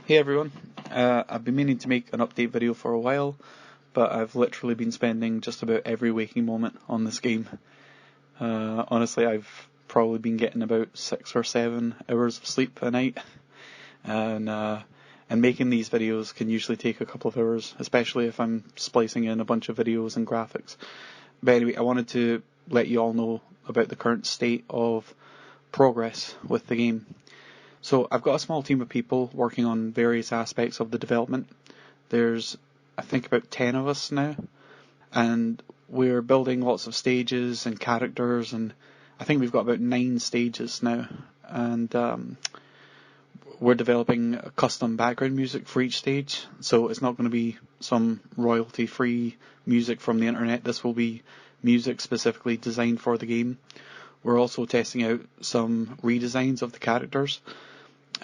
Hey everyone, I've been meaning to make an update video for a while, but I've literally been spending just about every waking moment on this game. Honestly, I've probably been getting about 6 or 7 hours of sleep a night, and making these videos can usually take a couple of hours, especially if I'm splicing in a bunch of videos and graphics. But anyway, I wanted to let you all know about the current state of progress with the game. So I've got a small team of people working on various aspects of the development. There's, I think, about 10 of us now, and we're building lots of stages and characters, and I think we've got about 9 stages now, and we're developing a custom background music for each stage, so it's not going to be some royalty-free music from the internet. This will be music specifically designed for the game. We're also testing out some redesigns of the characters,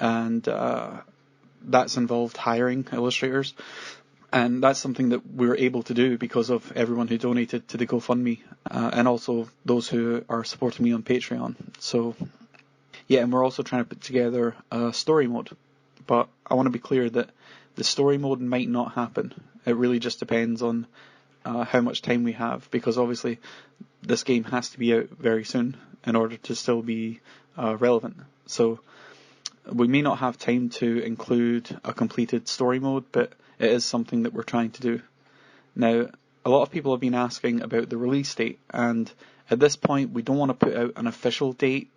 and that's involved hiring illustrators, and that's something that we're able to do because of everyone who donated to the GoFundMe, and also those who are supporting me on Patreon. So yeah, and we're also trying to put together a story mode, but I want to be clear that the story mode might not happen. It really just depends on how much time we have, because obviously this game has to be out very soon in order to still be relevant. So we may not have time to include a completed story mode, but it is something that we're trying to do. Now, a lot of people have been asking about the release date, and at this point we don't want to put out an official date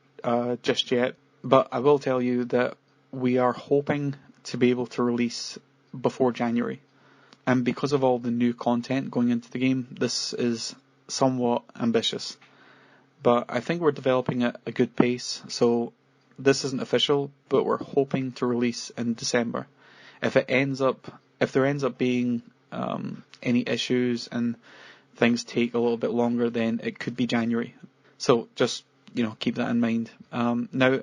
just yet, but I will tell you that we are hoping to be able to release before January. And because of all the new content going into the game, this is somewhat ambitious. But I think we're developing at a good pace, so this isn't official, but we're hoping to release in December. If there ends up being any issues and things take a little bit longer, then it could be January. So just, keep that in mind. Now,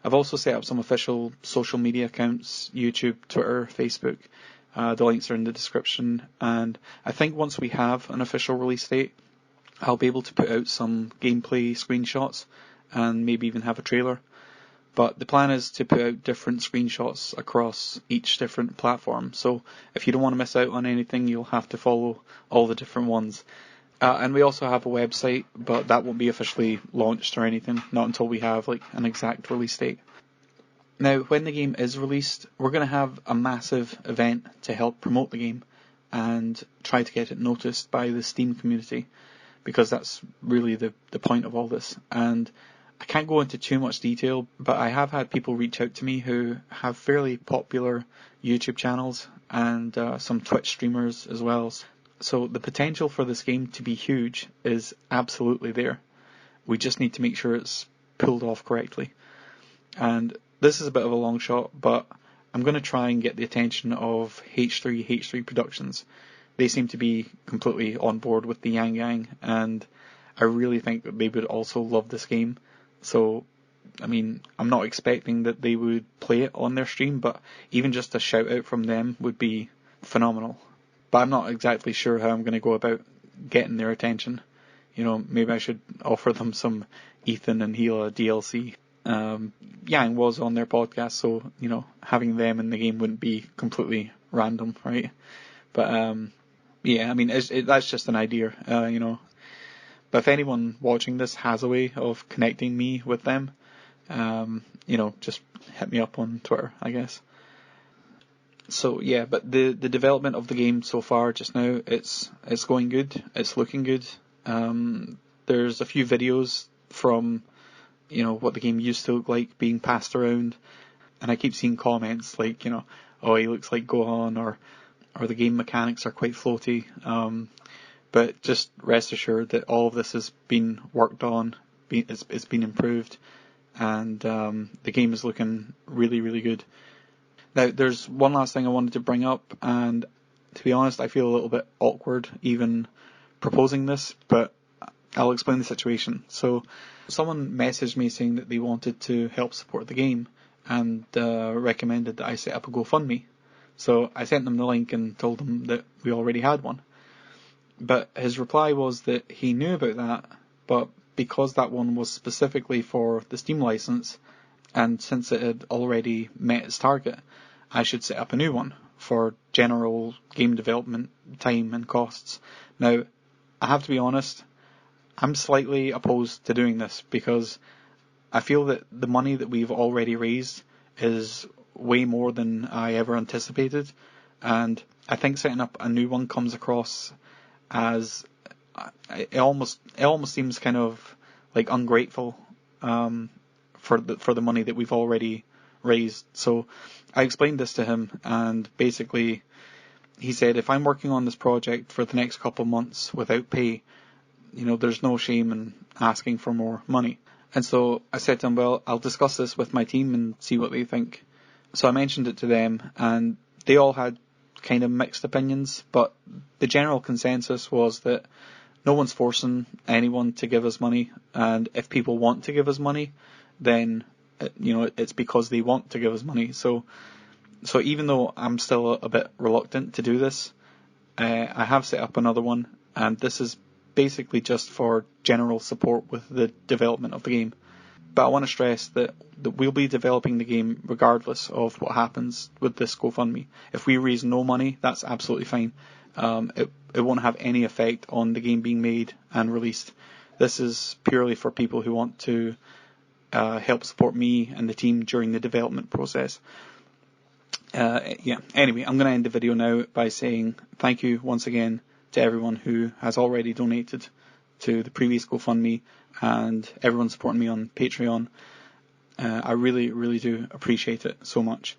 I've also set up some official social media accounts: YouTube, Twitter, Facebook. The links are in the description, and I think once we have an official release date, I'll be able to put out some gameplay screenshots and maybe even have a trailer. But the plan is to put out different screenshots across each different platform. So if you don't want to miss out on anything, you'll have to follow all the different ones. And we also have a website, but that won't be officially launched or anything, not until we have an exact release date. Now, when the game is released, we're going to have a massive event to help promote the game and try to get it noticed by the Steam community, because that's really the point of all this. And I can't go into too much detail, but I have had people reach out to me who have fairly popular YouTube channels and some Twitch streamers as well. So the potential for this game to be huge is absolutely there. We just need to make sure it's pulled off correctly. And this is a bit of a long shot, but I'm going to try and get the attention of H3 Productions. They seem to be completely on board with the Yang Gang, and I really think that they would also love this game. So, I'm not expecting that they would play it on their stream, but even just a shout out from them would be phenomenal. But I'm not exactly sure how I'm going to go about getting their attention. Maybe I should offer them some Ethan and Gila DLC. Yang was on their podcast, so, having them in the game wouldn't be completely random, right? But, yeah, that's just an idea, But if anyone watching this has a way of connecting me with them, just hit me up on Twitter, I guess. So yeah, but the development of the game so far just now, it's going good. It's looking good. There's a few videos from, what the game used to look like being passed around, and I keep seeing comments like, oh, he looks like Gohan, or the game mechanics are quite floaty. But just rest assured that all of this has been worked on, it's been improved, and the game is looking really, really good. Now, there's one last thing I wanted to bring up, and to be honest, I feel a little bit awkward even proposing this, but I'll explain the situation. So, someone messaged me saying that they wanted to help support the game, and recommended that I set up a GoFundMe. So I sent them the link and told them that we already had one. But his reply was that he knew about that, but because that one was specifically for the Steam license, and since it had already met its target, I should set up a new one for general game development time and costs. Now, I have to be honest, I'm slightly opposed to doing this because I feel that the money that we've already raised is way more than I ever anticipated, and I think setting up a new one comes across as it almost seems kind of like ungrateful for the money that we've already raised. So I explained this to him, and basically he said, if I'm working on this project for the next couple of months without pay, there's no shame in asking for more money. And so I said to him, well, I'll discuss this with my team and see what they think. So I mentioned it to them, and they all had kind of mixed opinions, but the general consensus was that no one's forcing anyone to give us money, and if people want to give us money, then it's because they want to give us money. So even though I'm still a bit reluctant to do this, I have set up another one, and this is basically just for general support with the development of the game. But I want to stress that we'll be developing the game regardless of what happens with this GoFundMe. If we raise no money, that's absolutely fine. It won't have any effect on the game being made and released. This is purely for people who want to help support me and the team during the development process. Anyway, I'm going to end the video now by saying thank you once again to everyone who has already donated to the previous GoFundMe and everyone supporting me on Patreon. I really, really do appreciate it so much.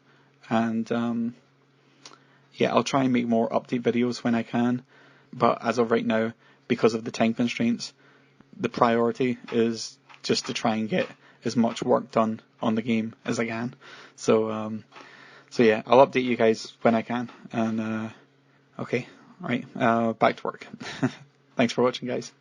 And I'll try and make more update videos when I can. But as of right now, because of the time constraints, the priority is just to try and get as much work done on the game as I can. So I'll update you guys when I can. And okay, right, back to work. Thanks for watching, guys.